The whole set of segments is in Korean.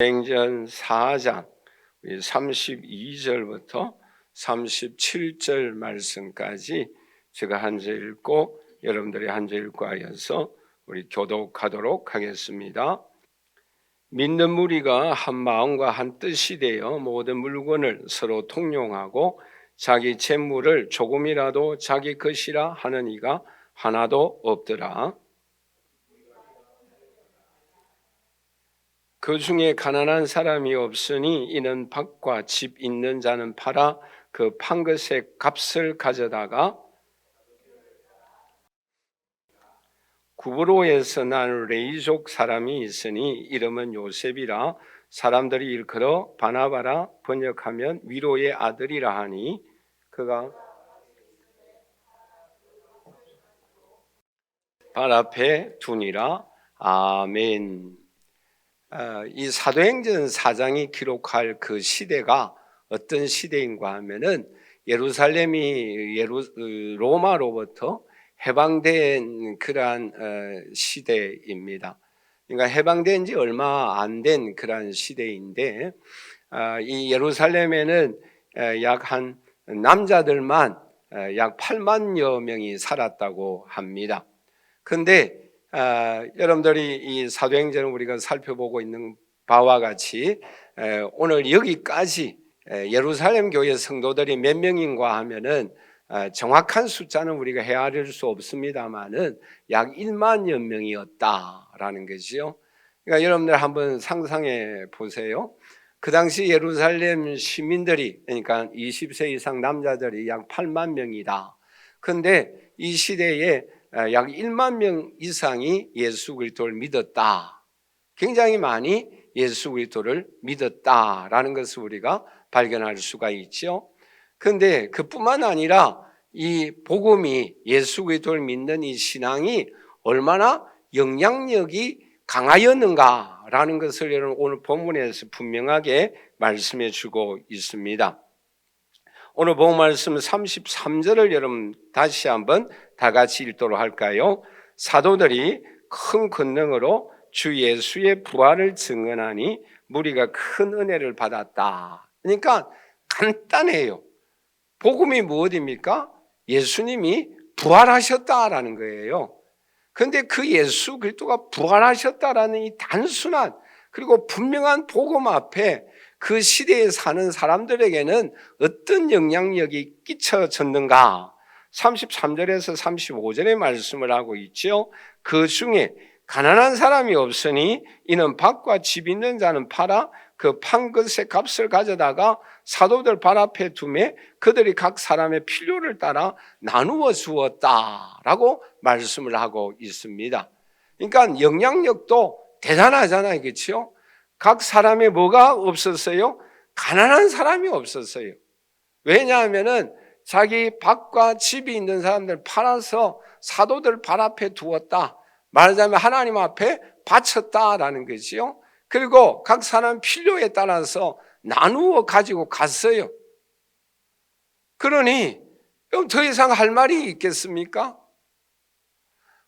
사도행전 4장 32절부터 37절 말씀까지 제가 한 절 읽고 여러분들이 한 절 읽고 하여서 우리 교독하도록 하겠습니다. 믿는 무리가 한 마음과 한 뜻이 되어 모든 물건을 서로 통용하고 자기 재물을 조금이라도 자기 것이라 하는 이가 하나도 없더라. 그 중에 가난한 사람이 없으니 이는 밭과 집 있는 자는 팔아 그 판 것의 값을 가져다가 구브로에서 난 레이족 사람이 있으니 이름은 요셉이라 사람들이 일컬어 바나바라 번역하면 위로의 아들이라 하니 그가 발 앞에 두니라. 아멘. 이 사도행전 4장이 기록할 그 시대가 어떤 시대인가 하면은 예루살렘이 로마로부터 해방된 그러한 시대입니다. 그러니까 해방된 지 얼마 안 된 그러한 시대인데 이 예루살렘에는 약 한 남자들만 약 8만여 명이 살았다고 합니다. 그런데 여러분들이 이 사도행전을 우리가 살펴보고 있는 바와 같이 오늘 여기까지 예루살렘 교회 성도들이 몇 명인가 하면은 정확한 숫자는 우리가 헤아릴 수 없습니다만은 약 1만여 명이었다라는 것이요. 그러니까 여러분들 한번 상상해 보세요. 그 당시 예루살렘 시민들이, 그러니까 20세 이상 남자들이 약 8만 명이다. 그런데 이 시대에 약 1만 명 이상이 예수 그리스도를 믿었다. 굉장히 많이 예수 그리스도를 믿었다라는 것을 우리가 발견할 수가 있죠. 그런데 그뿐만 아니라 이 복음이, 예수 그리스도를 믿는 이 신앙이 얼마나 영향력이 강하였는가라는 것을 여러분 오늘 본문에서 분명하게 말씀해 주고 있습니다. 오늘 본 말씀 33절을 여러분 다시 한번 다 같이 읽도록 할까요? 사도들이 큰 권능으로 주 예수의 부활을 증언하니 무리가 큰 은혜를 받았다. 그러니까 간단해요. 복음이 무엇입니까? 예수님이 부활하셨다라는 거예요. 그런데 그 예수 그리스도가 부활하셨다라는 이 단순한 그리고 분명한 복음 앞에 그 시대에 사는 사람들에게는 어떤 영향력이 끼쳐졌는가? 33절에서 35절의 말씀을 하고 있죠. 그 중에 가난한 사람이 없으니 이는 밭과 집 있는 자는 팔아 그 판 것의 값을 가져다가 사도들 발 앞에 두매 그들이 각 사람의 필요를 따라 나누어 주었다라고 말씀을 하고 있습니다. 그러니까 영향력도 대단하잖아요. 그렇죠? 각 사람의 뭐가 없었어요? 가난한 사람이 없었어요. 왜냐하면은 자기 밭과 집이 있는 사람들 팔아서 사도들 발 앞에 두었다. 말하자면 하나님 앞에 바쳤다라는 것이요. 그리고 각 사람 필요에 따라서 나누어 가지고 갔어요. 그러니 더 이상 할 말이 있겠습니까?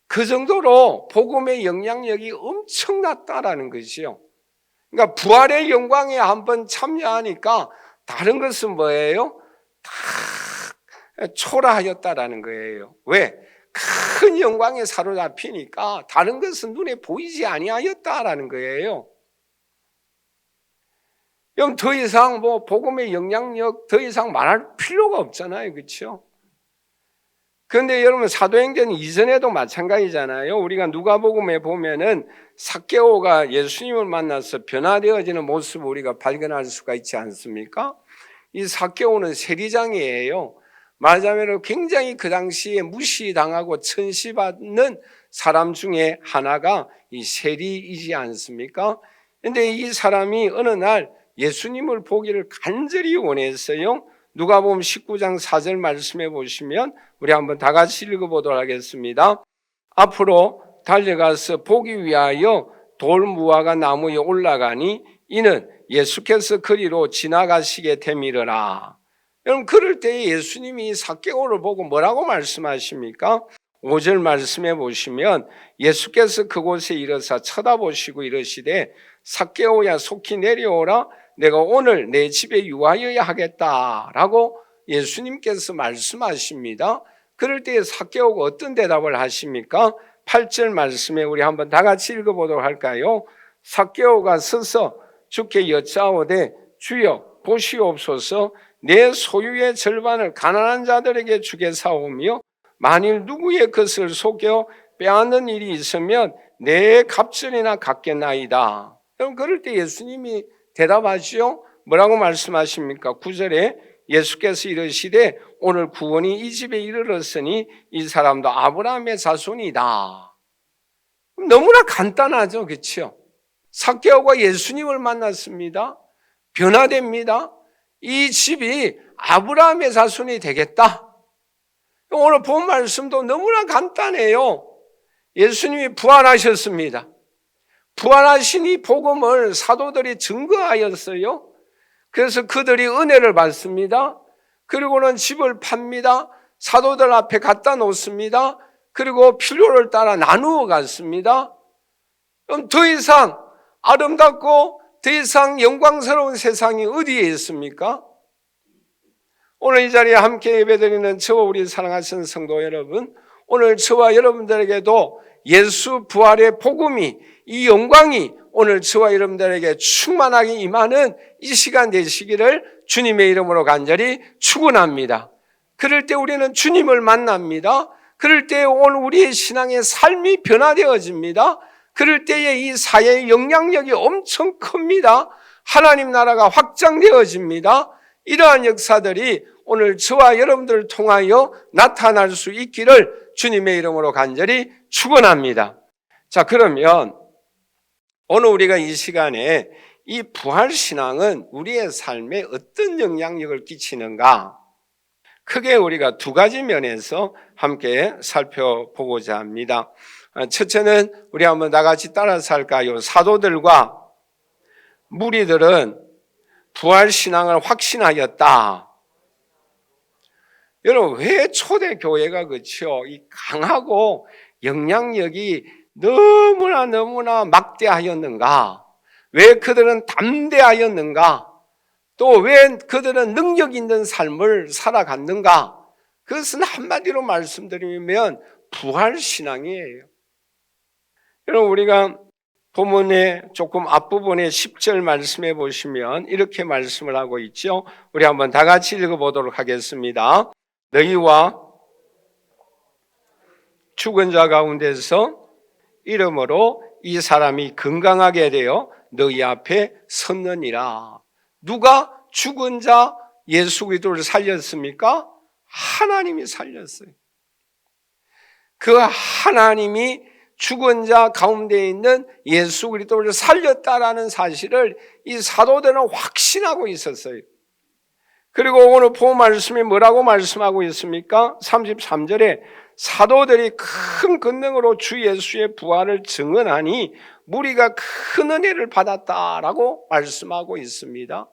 그 정도로 복음의 영향력이 엄청났다라는 것이요. 그러니까 부활의 영광에 한번 참여하니까 다른 것은 뭐예요? 다 초라하였다라는 거예요. 왜? 큰 영광에 사로잡히니까 다른 것은 눈에 보이지 아니하였다라는 거예요. 그럼 더 이상 뭐 복음의 영향력 더 이상 말할 필요가 없잖아요. 그렇죠? 그런데 여러분 사도행전 이전에도 마찬가지잖아요. 우리가 누가복음에 보면은 삭개오가 예수님을 만나서 변화되어지는 모습을 우리가 발견할 수가 있지 않습니까? 이 삭개오는 세리장이에요. 말하자면 굉장히 그 당시에 무시당하고 천시받는 사람 중에 하나가 이 세리이지 않습니까? 그런데 이 사람이 어느 날 예수님을 보기를 간절히 원했어요. 누가복음 19장 4절 말씀해 보시면 우리 한번 다 같이 읽어보도록 하겠습니다. 앞으로 달려가서 보기 위하여 돌무화과 나무에 올라가니 이는 예수께서 그리로 지나가시게 되밀어라. 여러분 그럴 때 예수님이 삭개오를 보고 뭐라고 말씀하십니까? 5절 말씀해 보시면 예수께서 그곳에 이르사 쳐다보시고 이르시되 삭개오야 속히 내려오라 내가 오늘 내 집에 유하여야 하겠다라고 예수님께서 말씀하십니다. 그럴 때 삭개오가 어떤 대답을 하십니까? 8절 말씀에 우리 한번 다 같이 읽어보도록 할까요? 삭개오가 서서 주께 여짜오되 주여 보시옵소서 내 소유의 절반을 가난한 자들에게 주겠사오며 만일 누구의 것을 속여 빼앗는 일이 있으면 내 갑절이나 갚겠나이다. 그럼 그럴 때 예수님이 대답하시오. 뭐라고 말씀하십니까? 9절에 예수께서 이르시되 오늘 구원이 이 집에 이르렀으니 이 사람도 아브라함의 자손이다. 너무나 간단하죠, 그렇죠? 삭개오가 예수님을 만났습니다. 변화됩니다. 이 집이 아브라함의 자손이 되겠다. 오늘 본 말씀도 너무나 간단해요. 예수님이 부활하셨습니다. 부활하신 이 복음을 사도들이 증거하였어요. 그래서 그들이 은혜를 받습니다. 그리고는 집을 팝니다. 사도들 앞에 갖다 놓습니다. 그리고 필요를 따라 나누어 갔습니다. 그럼 더 이상 아름답고 더 이상 영광스러운 세상이 어디에 있습니까? 오늘 이 자리에 함께 예배드리는 저와 우리 사랑하시는 성도 여러분, 오늘 저와 여러분들에게도 예수 부활의 복음이, 이 영광이 오늘 저와 여러분들에게 충만하게 임하는 이 시간 되시기를 주님의 이름으로 간절히 축원합니다. 그럴 때 우리는 주님을 만납니다. 그럴 때 오늘 우리의 신앙의 삶이 변화되어집니다. 그럴 때에 이 사회의 영향력이 엄청 큽니다. 하나님 나라가 확장되어집니다. 이러한 역사들이 오늘 저와 여러분들을 통하여 나타날 수 있기를 주님의 이름으로 간절히 축원합니다. 자, 그러면 오늘 우리가 이 시간에 이 부활신앙은 우리의 삶에 어떤 영향력을 끼치는가? 크게 우리가 두 가지 면에서 함께 살펴보고자 합니다. 첫째는 우리 한번 다 같이 따라서 할까요? 사도들과 무리들은 부활신앙을 확신하였다. 여러분, 왜 초대교회가 그렇죠? 이 강하고 영향력이 너무나 막대하였는가? 왜 그들은 담대하였는가? 또 왜 그들은 능력 있는 삶을 살아갔는가? 그것은 한마디로 말씀드리면 부활신앙이에요. 여러분, 우리가 본문의 조금 앞부분에 10절 말씀해 보시면 이렇게 말씀을 하고 있죠. 우리 한번 다 같이 읽어보도록 하겠습니다. 너희와 죽은 자 가운데서 이름으로 이 사람이 건강하게 되어 너희 앞에 섰느니라. 누가 죽은 자 예수 그리스도를 살렸습니까? 하나님이 살렸어요. 그 하나님이 죽은 자 가운데 있는 예수 그리스도를 살렸다라는 사실을 이 사도들은 확신하고 있었어요. 그리고 오늘 본 말씀이 뭐라고 말씀하고 있습니까? 33절에 사도들이 큰 권능으로 주 예수의 부활을 증언하니 무리가 큰 은혜를 받았다라고 말씀하고 있습니다.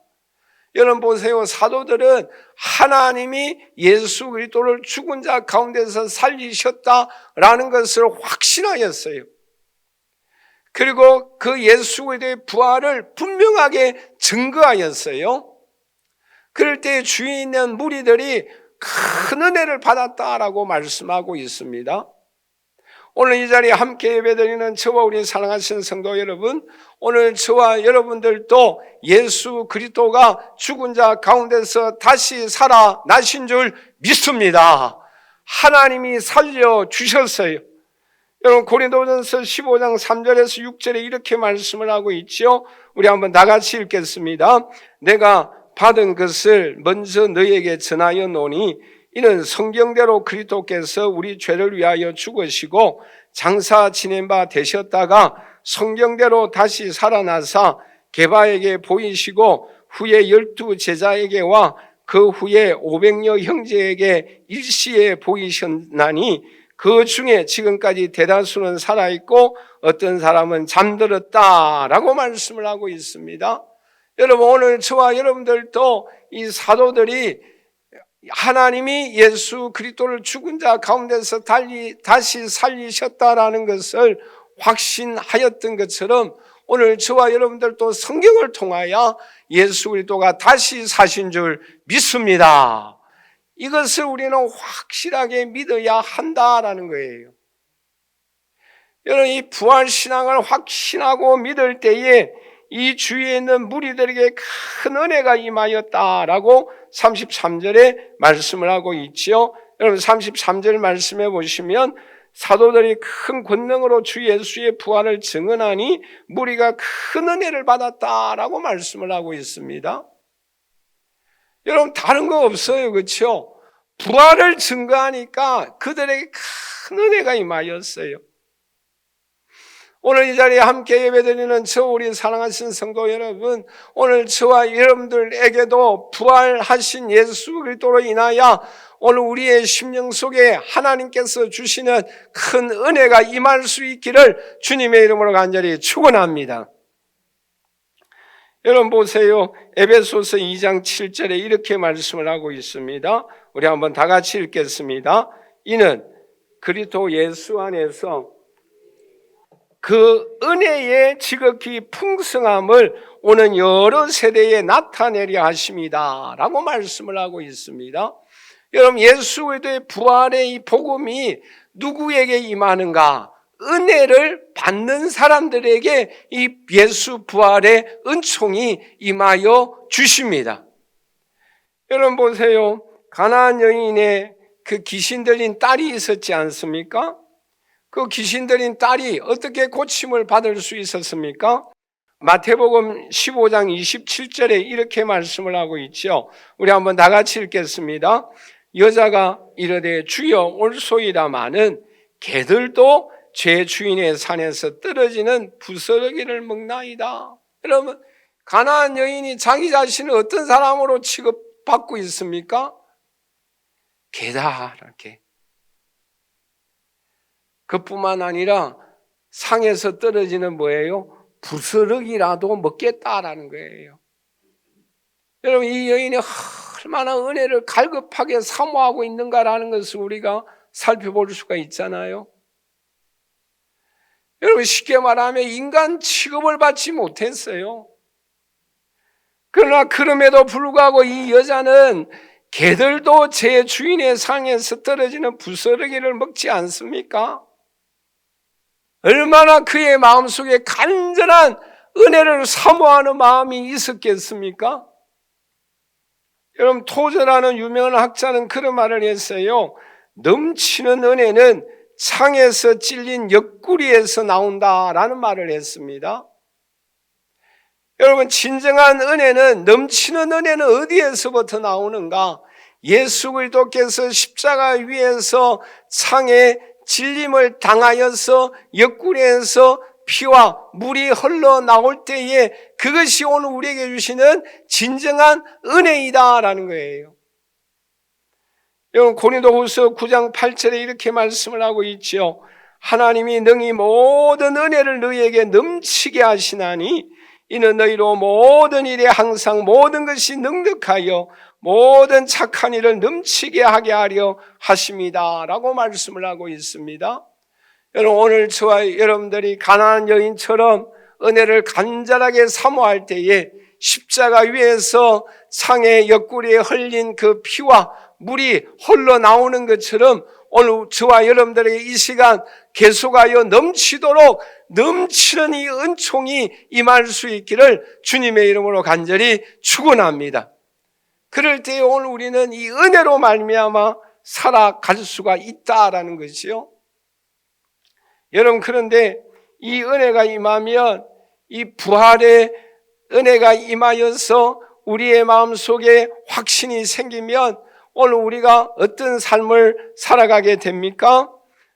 여러분 보세요. 사도들은 하나님이 예수 그리스도를 죽은 자 가운데서 살리셨다라는 것을 확신하였어요. 그리고 그 예수 그리스도의 부활을 분명하게 증거하였어요. 그럴 때 주위에 있는 무리들이 큰 은혜를 받았다라고 말씀하고 있습니다. 오늘 이 자리에 함께 예배드리는 저와 우리 사랑하시는 성도 여러분, 오늘 저와 여러분들도 예수 그리스도가 죽은 자 가운데서 다시 살아나신 줄 믿습니다. 하나님이 살려주셨어요. 여러분 고린도전서 15장 3절에서 6절에 이렇게 말씀을 하고 있죠. 우리 한번 다 같이 읽겠습니다. 내가 받은 것을 먼저 너희에게 전하여 노니 이는 성경대로 그리스도께서 우리 죄를 위하여 죽으시고 장사 지낸 바 되셨다가 성경대로 다시 살아나사 게바에게 보이시고 후에 12 제자에게와 그 후에 500여 형제에게 일시에 보이셨나니 그 중에 지금까지 대다수는 살아있고 어떤 사람은 잠들었다라고 말씀을 하고 있습니다. 여러분 오늘 저와 여러분들도 이 사도들이 하나님이 예수 그리스도를 죽은 자 가운데서 다시 살리셨다라는 것을 확신하였던 것처럼 오늘 저와 여러분들도 성경을 통하여 예수 그리스도가 다시 사신 줄 믿습니다. 이것을 우리는 확실하게 믿어야 한다라는 거예요. 여러분, 이 부활신앙을 확신하고 믿을 때에 이 주위에 있는 무리들에게 큰 은혜가 임하였다라고 33절에 말씀을 하고 있지요. 여러분 33절 말씀해 보시면 사도들이 큰 권능으로 주 예수의 부활을 증언하니 무리가 큰 은혜를 받았다라고 말씀을 하고 있습니다. 여러분 다른 거 없어요. 그렇죠? 부활을 증거하니까 그들에게 큰 은혜가 임하였어요. 오늘 이 자리에 함께 예배드리는 우리 사랑하신 성도 여러분, 오늘 저와 여러분들에게도 부활하신 예수 그리스도로 인하여 오늘 우리의 심령 속에 하나님께서 주시는 큰 은혜가 임할 수 있기를 주님의 이름으로 간절히 축원합니다. 여러분 보세요. 에베소서 2장 7절에 이렇게 말씀을 하고 있습니다. 우리 한번 다 같이 읽겠습니다. 이는 그리스도 예수 안에서 그 은혜의 지극히 풍성함을 오는 여러 세대에 나타내려 하십니다 라고 말씀을 하고 있습니다. 여러분 예수 그리스도의 부활의 이 복음이 누구에게 임하는가? 은혜를 받는 사람들에게 이 예수 부활의 은총이 임하여 주십니다. 여러분 보세요. 가나안 여인의 그 귀신 들린 딸이 있었지 않습니까? 그 귀신 들린 딸이 어떻게 고침을 받을 수 있었습니까? 마태복음 15장 27절에 이렇게 말씀을 하고 있죠. 우리 한번 다 같이 읽겠습니다. 여자가 이르되 주여 올소이다마는 개들도 제 주인의 산에서 떨어지는 부스러기를 먹나이다. 여러분 가나안 여인이 자기 자신을 어떤 사람으로 취급받고 있습니까? 개다 이렇게. 그뿐만 아니라 상에서 떨어지는 뭐예요? 부스러기라도 먹겠다라는 거예요. 여러분 이 여인이 얼마나 은혜를 갈급하게 사모하고 있는가라는 것을 우리가 살펴볼 수가 있잖아요. 여러분 쉽게 말하면 인간 취급을 받지 못했어요. 그러나 그럼에도 불구하고 이 여자는 개들도 제 주인의 상에서 떨어지는 부스러기를 먹지 않습니까? 얼마나 그의 마음속에 간절한 은혜를 사모하는 마음이 있었겠습니까? 여러분 토저라는 유명한 학자는 그런 말을 했어요. 넘치는 은혜는 창에서 찔린 옆구리에서 나온다라는 말을 했습니다. 여러분 진정한 은혜는 넘치는 은혜는 어디에서부터 나오는가? 예수 그리스도께서 십자가 위에서 창에 질림을 당하여서 옆구리에서 피와 물이 흘러나올 때에 그것이 오늘 우리에게 주시는 진정한 은혜이다라는 거예요. 여러분 고린도후서 9장 8절에 이렇게 말씀을 하고 있죠. 하나님이 능히 모든 은혜를 너희에게 넘치게 하시나니 이는 너희로 모든 일에 항상 모든 것이 능력하여 모든 착한 일을 넘치게 하게 하려 하십니다 라고 말씀을 하고 있습니다. 여러분 오늘 저와 여러분들이 가나안 여인처럼 은혜를 간절하게 사모할 때에 십자가 위에서 상의 옆구리에 흘린 그 피와 물이 흘러나오는 것처럼 오늘 저와 여러분들에게 이 시간 계속하여 넘치도록 넘치는 이 은총이 임할 수 있기를 주님의 이름으로 간절히 축원합니다. 그럴 때 오늘 우리는 이 은혜로 말미암아 살아갈 수가 있다라는 것이요. 여러분 그런데 이 은혜가 임하면 이 부활의 은혜가 임하여서 우리의 마음속에 확신이 생기면 오늘 우리가 어떤 삶을 살아가게 됩니까?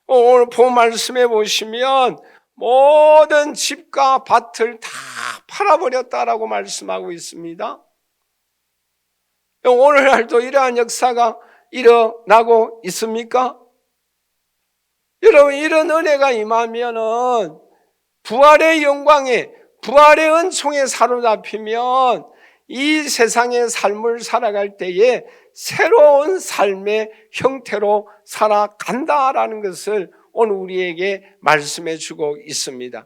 오늘 본 말씀해 보시면 모든 집과 밭을 다 팔아버렸다라고 말씀하고 있습니다. 오늘날도 이러한 역사가 일어나고 있습니까? 여러분 이런 은혜가 임하면은 부활의 영광에 부활의 은총에 사로잡히면 이 세상의 삶을 살아갈 때에 새로운 삶의 형태로 살아간다라는 것을 오늘 우리에게 말씀해 주고 있습니다.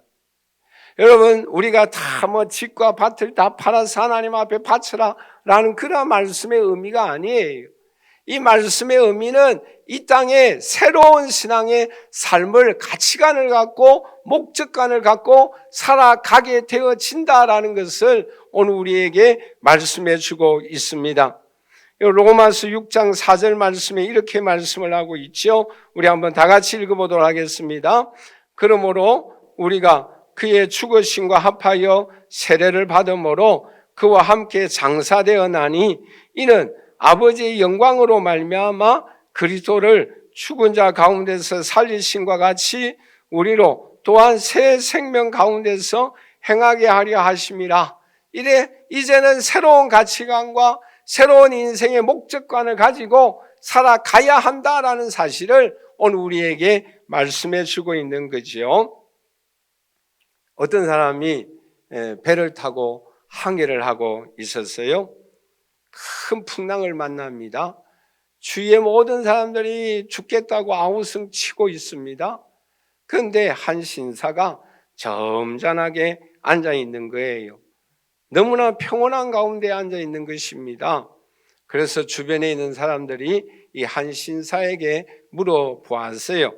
여러분, 우리가 다 집과 밭을 다 팔아서 하나님 앞에 바쳐라 라는 그런 말씀의 의미가 아니에요. 이 말씀의 의미는 이 땅에 새로운 신앙의 삶을, 가치관을 갖고 목적관을 갖고 살아가게 되어진다라는 것을 오늘 우리에게 말씀해 주고 있습니다. 로마서 6장 4절 말씀에 이렇게 말씀을 하고 있죠. 우리 한번 다 같이 읽어보도록 하겠습니다. 그러므로 우리가 그의 죽으심과 합하여 세례를 받음으로 그와 함께 장사되어 나니 이는 아버지의 영광으로 말미암아 그리스도를 죽은 자 가운데서 살리심과 같이 우리로 또한 새 생명 가운데서 행하게 하려 하심이라. 이래 이제는 새로운 가치관과 새로운 인생의 목적관을 가지고 살아가야 한다라는 사실을 오늘 우리에게 말씀해 주고 있는 거지요. 어떤 사람이 배를 타고 항해를 하고 있었어요. 큰 풍랑을 만납니다. 주위의 모든 사람들이 죽겠다고 아우성 치고 있습니다. 그런데 한 신사가 점잖하게 앉아 있는 거예요. 너무나 평온한 가운데 앉아 있는 것입니다. 그래서 주변에 있는 사람들이 이 한 신사에게 물어보았어요.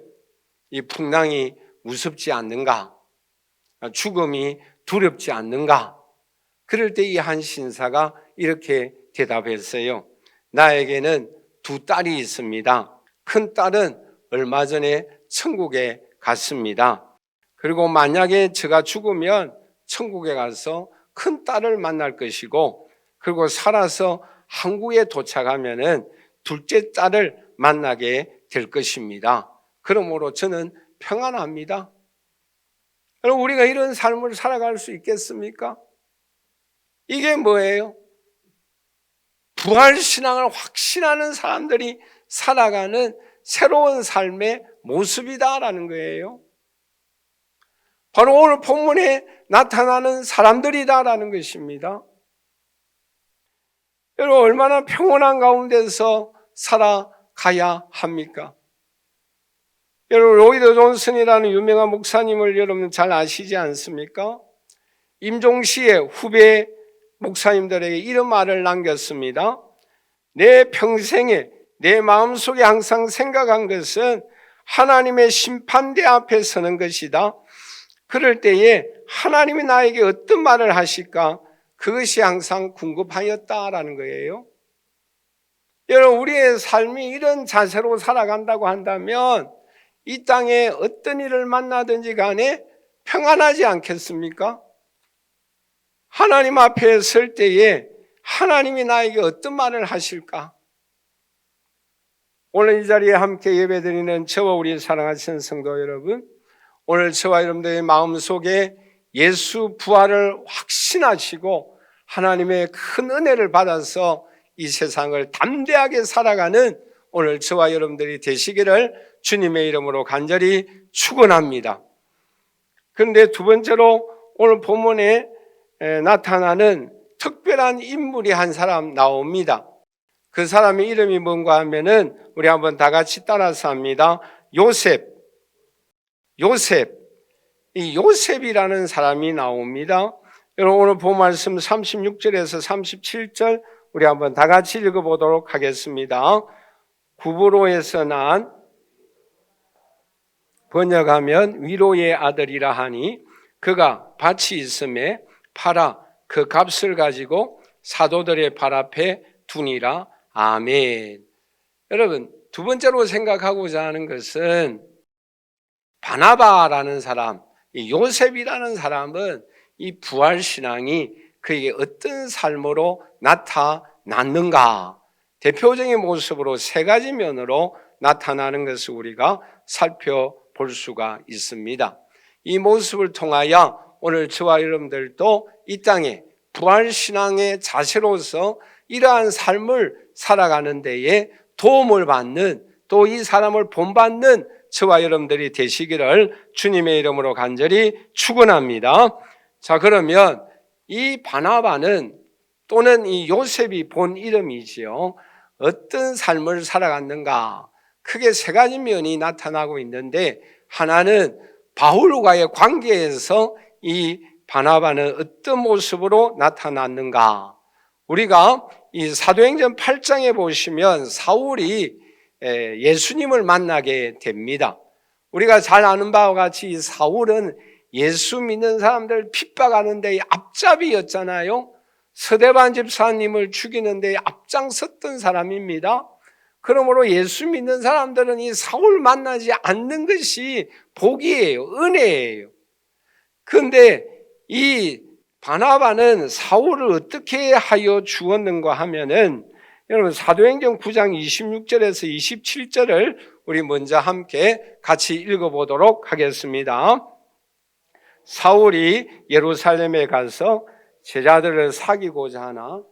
이 풍랑이 무섭지 않는가? 죽음이 두렵지 않는가? 그럴 때 이 한 신사가 이렇게 대답했어요. 나에게는 두 딸이 있습니다. 큰 딸은 얼마 전에 천국에 갔습니다. 그리고 만약에 제가 죽으면 천국에 가서 큰 딸을 만날 것이고, 그리고 살아서 한국에 도착하면은 둘째 딸을 만나게 될 것입니다. 그러므로 저는 평안합니다. 여러분, 우리가 이런 삶을 살아갈 수 있겠습니까? 이게 뭐예요? 부활신앙을 확신하는 사람들이 살아가는 새로운 삶의 모습이다라는 거예요. 바로 오늘 본문에 나타나는 사람들이다라는 것입니다. 여러분, 얼마나 평온한 가운데서 살아가야 합니까? 여러분, 로이드 존슨이라는 유명한 목사님을 여러분 잘 아시지 않습니까? 임종시의 후배 목사님들에게 이런 말을 남겼습니다. 내 평생에 내 마음속에 항상 생각한 것은 하나님의 심판대 앞에 서는 것이다. 그럴 때에 하나님이 나에게 어떤 말을 하실까? 그것이 항상 궁금하였다라는 거예요. 여러분, 우리의 삶이 이런 자세로 살아간다고 한다면 이 땅에 어떤 일을 만나든지 간에 평안하지 않겠습니까? 하나님 앞에 설 때에 하나님이 나에게 어떤 말을 하실까? 오늘 이 자리에 함께 예배드리는 저와 우리 사랑하시는 성도 여러분, 오늘 저와 여러분들의 마음속에 예수 부활을 확신하시고 하나님의 큰 은혜를 받아서 이 세상을 담대하게 살아가는 오늘 저와 여러분들이 되시기를 주님의 이름으로 간절히 축원합니다. 그런데 두 번째로 오늘 본문에 나타나는 특별한 인물이 한 사람 나옵니다. 그 사람의 이름이 뭔가 하면은 우리 한번 다 같이 따라서 합니다. 요셉. 이 요셉이라는 사람이 나옵니다. 여러분, 오늘 본 말씀 36절에서 37절 우리 한번 다 같이 읽어보도록 하겠습니다. 구브로에서 난, 번역하면 위로의 아들이라 하니 그가 밭이 있음에 팔아 그 값을 가지고 사도들의 발 앞에 두니라. 아멘. 여러분, 두 번째로 생각하고자 하는 것은 바나바라는 사람, 이 요셉이라는 사람은 이 부활신앙이 그에게 어떤 삶으로 나타났는가? 대표적인 모습으로 세 가지 면으로 나타나는 것을 우리가 살펴볼 수가 있습니다. 이 모습을 통하여 오늘 저와 여러분들도 이 땅에 부활신앙의 자세로서 이러한 삶을 살아가는 데에 도움을 받는, 또 이 사람을 본받는 저와 여러분들이 되시기를 주님의 이름으로 간절히 축원합니다. 자, 그러면 이 바나바는 또는 이 요셉이 본 이름이지요. 어떤 삶을 살아갔는가? 크게 세 가지 면이 나타나고 있는데, 하나는 바울과의 관계에서 이 바나바는 어떤 모습으로 나타났는가? 우리가 이 사도행전 8장에 보시면 사울이 예수님을 만나게 됩니다. 우리가 잘 아는 바와 같이 이 사울은 예수 믿는 사람들 핍박하는 데의 앞잡이였잖아요. 서대반 집사님을 죽이는 데에 앞장섰던 사람입니다. 그러므로 예수 믿는 사람들은 이 사울 만나지 않는 것이 복이에요. 은혜예요. 그런데 이 바나바는 사울을 어떻게 하여 주었는가 하면은, 여러분 사도행전 9장 26절에서 27절을 우리 먼저 함께 같이 읽어보도록 하겠습니다. 사울이 예루살렘에 가서 제자들을 사귀고자 하나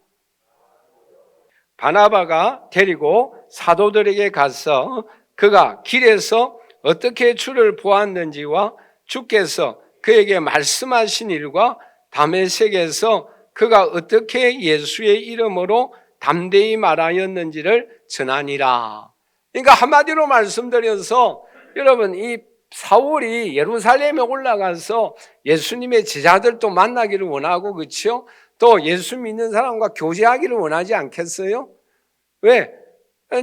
바나바가 데리고 사도들에게 가서 그가 길에서 어떻게 주를 보았는지와 주께서 그에게 말씀하신 일과 다메섹에서 그가 어떻게 예수의 이름으로 담대히 말하였는지를 전하니라. 그러니까 한마디로 말씀드려서, 여러분 이 사울이 예루살렘에 올라가서 예수님의 제자들도 만나기를 원하고, 그렇죠? 또 예수 믿는 사람과 교제하기를 원하지 않겠어요? 왜?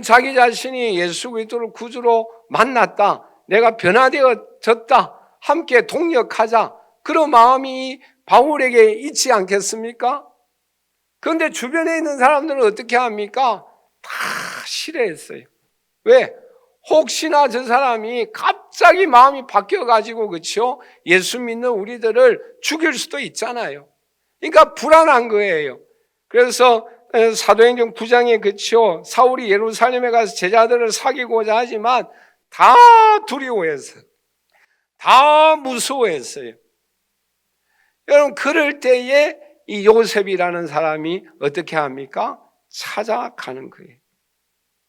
자기 자신이 예수 그리스도를 구주로 만났다, 내가 변화되어졌다, 함께 동역하자, 그런 마음이 바울에게 있지 않겠습니까? 그런데 주변에 있는 사람들은 어떻게 합니까? 다 싫어했어요. 왜? 혹시나 저 사람이 갑자기 마음이 바뀌어가지고, 그렇죠? 예수 믿는 우리들을 죽일 수도 있잖아요. 그러니까 불안한 거예요. 그래서 사도행전 9장에, 그렇죠? 사울이 예루살렘에 가서 제자들을 사귀고자 하지만 다 두려워했어요. 다 무서워했어요. 여러분, 그럴 때에 이 요셉이라는 사람이 어떻게 합니까? 찾아가는 거예요.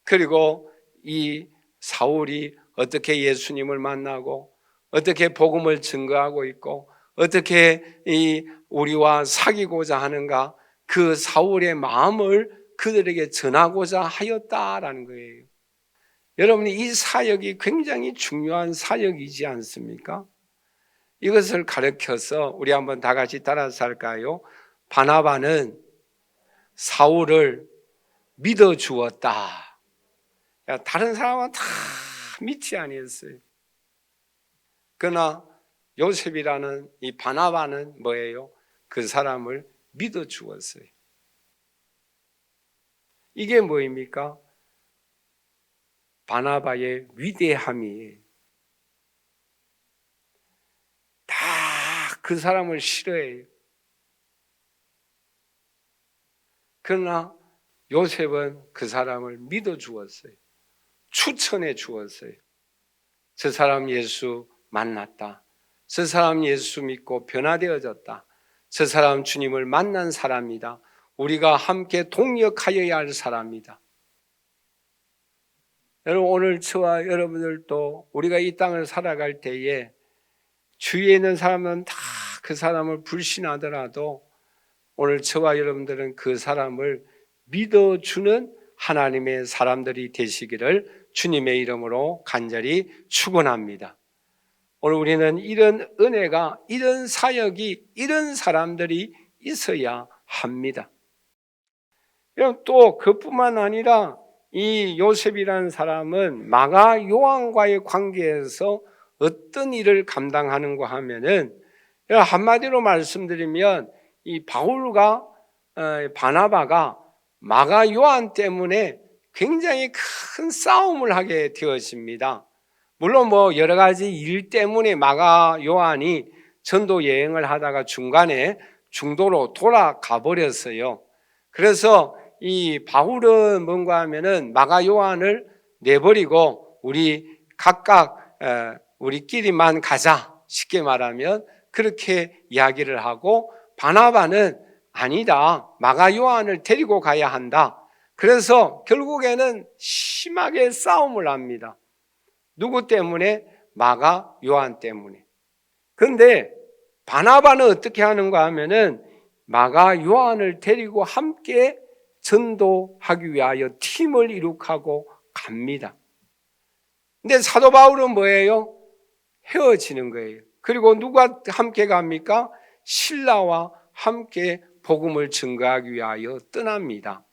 그리고 이 사울이 어떻게 예수님을 만나고 어떻게 복음을 증거하고 있고 어떻게 이 우리와 사귀고자 하는가, 그 사울의 마음을 그들에게 전하고자 하였다라는 거예요. 여러분이 이 사역이 굉장히 중요한 사역이지 않습니까? 이것을 가르쳐서 우리 한번 다 같이 따라서 할까요? 바나바는 사울을 믿어 주었다. 다른 사람은 다 믿지 아니했어요. 그러나 요셉이라는 이 바나바는 뭐예요? 그 사람을 믿어 주었어요. 이게 뭐입니까? 바나바의 위대함이에요. 다 그 사람을 싫어해요. 그러나 요셉은 그 사람을 믿어 주었어요. 추천해 주었어요. 저 사람 예수 만났다. 저 사람 예수 믿고 변화되어졌다. 저 사람 주님을 만난 사람이다. 우리가 함께 동역하여야 할 사람이다. 여러분, 오늘 저와 여러분들도 우리가 이 땅을 살아갈 때에 주위에 있는 사람은 다 그 사람을 불신하더라도 오늘 저와 여러분들은 그 사람을 믿어주는 하나님의 사람들이 되시기를 주님의 이름으로 간절히 축원합니다. 오늘 우리는 이런 은혜가, 이런 사역이, 이런 사람들이 있어야 합니다. 또 그뿐만 아니라 이 요셉이라는 사람은 마가 요한과의 관계에서 어떤 일을 감당하는가 하면은, 한마디로 말씀드리면 이 바울과 바나바가 마가 요한 때문에 굉장히 큰 싸움을 하게 되었습니다. 물론 여러 가지 일 때문에 마가 요한이 전도 여행을 하다가 중간에 중도로 돌아가 버렸어요. 그래서 이 바울은 뭔가 하면은 마가 요한을 내버리고 우리 각각 우리끼리만 가자, 쉽게 말하면 그렇게 이야기를 하고, 바나바는 아니다, 마가 요한을 데리고 가야 한다. 그래서 결국에는 심하게 싸움을 합니다. 누구 때문에? 마가 요한 때문에. 그런데 바나바는 어떻게 하는가 하면은 마가 요한을 데리고 함께 전도하기 위하여 팀을 이룩하고 갑니다. 근데 사도 바울은 뭐예요? 헤어지는 거예요. 그리고 누가 함께 갑니까? 신라와 함께 복음을 증거하기 위하여 떠납니다.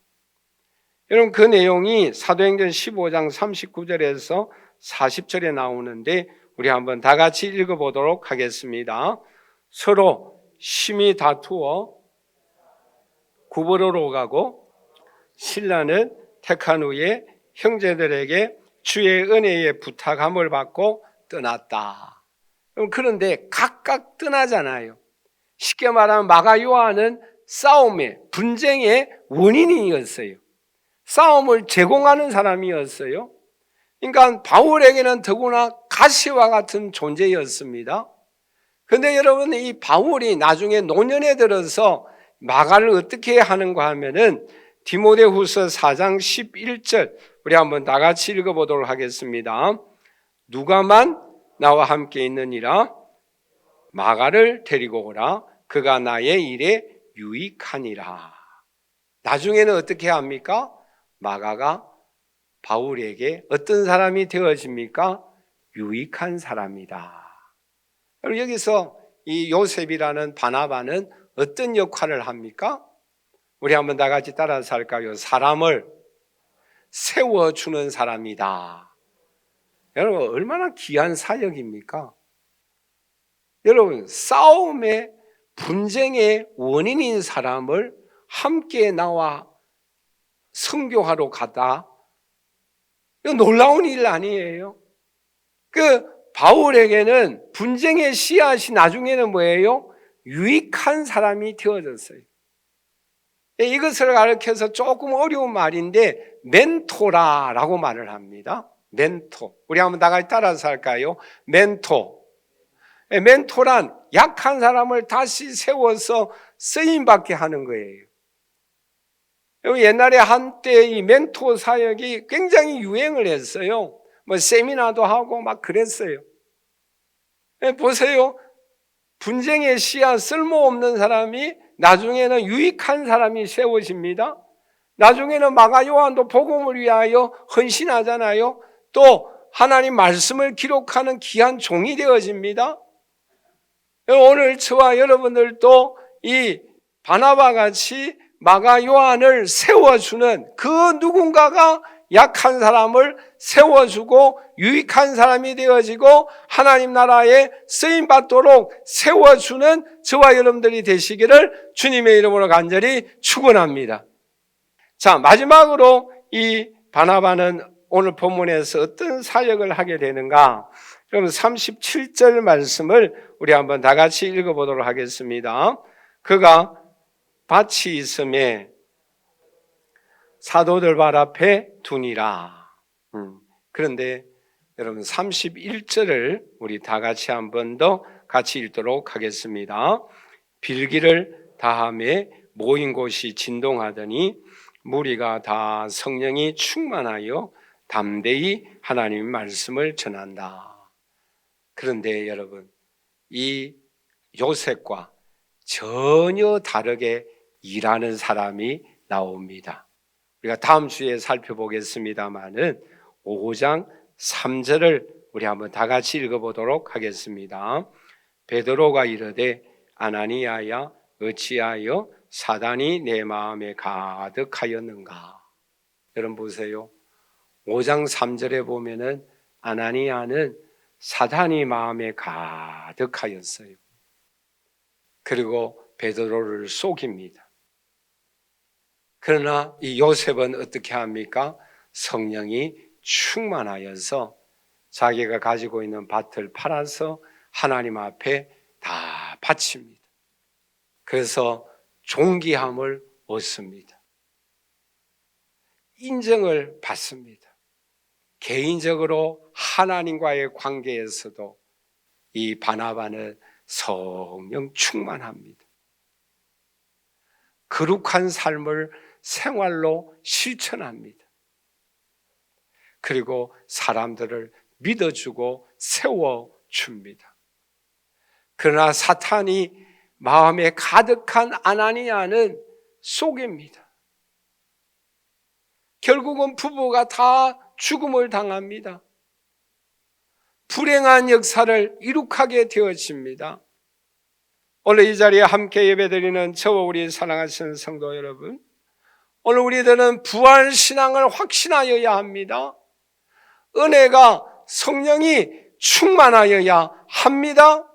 여러분, 그 내용이 사도행전 15장 39절에서 40절에 나오는데 우리 한번 다 같이 읽어보도록 하겠습니다. 서로 심히 다투어 구버로로 가고 신라는 택한 후에 형제들에게 주의 은혜의 부탁함을 받고 떠났다. 그런데 각각 떠나잖아요. 쉽게 말하면 마가 요한은 싸움의, 분쟁의 원인이었어요. 싸움을 제공하는 사람이었어요. 그러니까 바울에게는 더구나 가시와 같은 존재였습니다. 그런데 여러분, 이 바울이 나중에 노년에 들어서 마가를 어떻게 하는가 하면은 디모데후서 4장 11절 우리 한번 다 같이 읽어보도록 하겠습니다. 누가만 나와 함께 있느니라 마가를 데리고 오라 그가 나의 일에 유익하니라. 나중에는 어떻게 합니까? 마가가 바울에게 어떤 사람이 되어집니까? 유익한 사람이다. 여기서 이 요셉이라는 바나바는 어떤 역할을 합니까? 우리 한번 다 같이 따라서 할까요? 사람을 세워주는 사람이다. 여러분, 얼마나 귀한 사역입니까? 여러분, 싸움의 분쟁의 원인인 사람을 함께 나와 선교하러 가다. 이거 놀라운 일 아니에요? 그 바울에게는 분쟁의 씨앗이 나중에는 뭐예요? 유익한 사람이 되어졌어요. 이것을 가르쳐서 조금 어려운 말인데 멘토라라고 말을 합니다. 멘토. 우리 한번 다 같이 따라서 할까요? 멘토. 멘토란 약한 사람을 다시 세워서 쓰임받게 하는 거예요. 옛날에 한때 이 멘토 사역이 굉장히 유행을 했어요. 뭐 세미나도 하고 막 그랬어요. 보세요. 분쟁의 씨앗 쓸모없는 사람이 나중에는 유익한 사람이 세워집니다. 나중에는 마가 요한도 복음을 위하여 헌신하잖아요. 또 하나님 말씀을 기록하는 귀한 종이 되어집니다. 오늘 저와 여러분들도 이 바나바 같이 마가 요한을 세워주는 그 누군가가 약한 사람을 세워주고 유익한 사람이 되어지고 하나님 나라에 쓰임받도록 세워주는 저와 여러분들이 되시기를 주님의 이름으로 간절히 축원합니다. 자, 마지막으로 이 바나바는 오늘 본문에서 어떤 사역을 하게 되는가? 그럼 37절 말씀을 우리 한번 다 같이 읽어보도록 하겠습니다. 그가 밭이 있음에 사도들 발 앞에 두니라. 그런데 여러분 31절을 우리 다 같이 한 번 더 같이 읽도록 하겠습니다. 빌기를 다함에 모인 곳이 진동하더니 무리가 다 성령이 충만하여 담대히 하나님의 말씀을 전한다. 그런데 여러분, 이 요셉과 전혀 다르게 일하는 사람이 나옵니다. 우리가 다음 주에 살펴보겠습니다마는 5장 3절을 우리 한번 다 같이 읽어보도록 하겠습니다. 베드로가 이르되 아나니아야 어찌하여 사단이 내 마음에 가득하였는가. 여러분 보세요. 5장 3절에 보면은 아나니아는 사단이 마음에 가득하였어요. 그리고 베드로를 속입니다. 그러나 이 요셉은 어떻게 합니까? 성령이 충만하여서 자기가 가지고 있는 밭을 팔아서 하나님 앞에 다 바칩니다. 그래서 존귀함을 얻습니다. 인정을 받습니다. 개인적으로 하나님과의 관계에서도 이 바나바는 성령 충만합니다. 거룩한 삶을 생활로 실천합니다. 그리고 사람들을 믿어주고 세워줍니다. 그러나 사탄이 마음에 가득한 아나니아는 속입니다. 결국은 부부가 다 죽음을 당합니다. 불행한 역사를 이룩하게 되어집니다. 오늘 이 자리에 함께 예배드리는 저와 우리 사랑하시는 성도 여러분, 오늘 우리들은 부활신앙을 확신하여야 합니다. 은혜가 성령이 충만하여야 합니다.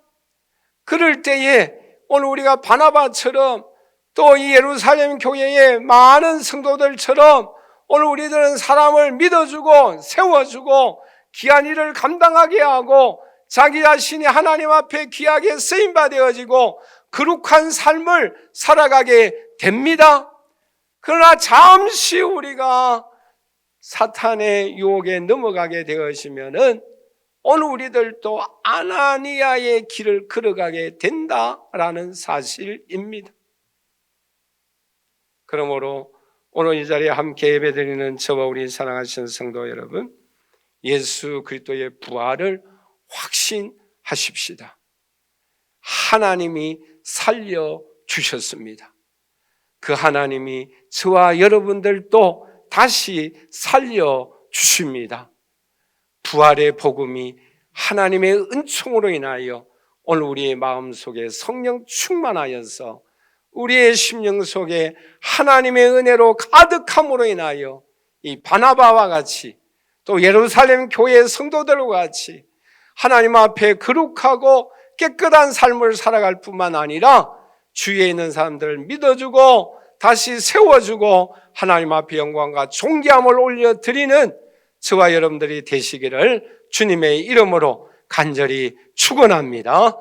그럴 때에 오늘 우리가 바나바처럼 또 이 예루살렘 교회의 많은 성도들처럼 오늘 우리들은 사람을 믿어주고 세워주고 귀한 일을 감당하게 하고 자기 자신이 하나님 앞에 귀하게 쓰임받아지고 거룩한 삶을 살아가게 됩니다. 그러나 잠시 우리가 사탄의 유혹에 넘어가게 되어지면은 오늘 우리들도 아나니아의 길을 걸어가게 된다라는 사실입니다. 그러므로 오늘 이 자리에 함께 예배드리는 저와 우리 사랑하시는 성도 여러분, 예수 그리스도의 부활을 확신하십시다. 하나님이 살려주셨습니다. 그 하나님이 저와 여러분들도 다시 살려주십니다. 부활의 복음이 하나님의 은총으로 인하여 오늘 우리의 마음속에 성령 충만하여서 우리의 심령 속에 하나님의 은혜로 가득함으로 인하여 이 바나바와 같이 또 예루살렘 교회 성도들과 같이 하나님 앞에 거룩하고 깨끗한 삶을 살아갈 뿐만 아니라 주위에 있는 사람들을 믿어주고 다시 세워주고 하나님 앞에 영광과 존귀함을 올려드리는 저와 여러분들이 되시기를 주님의 이름으로 간절히 축원합니다.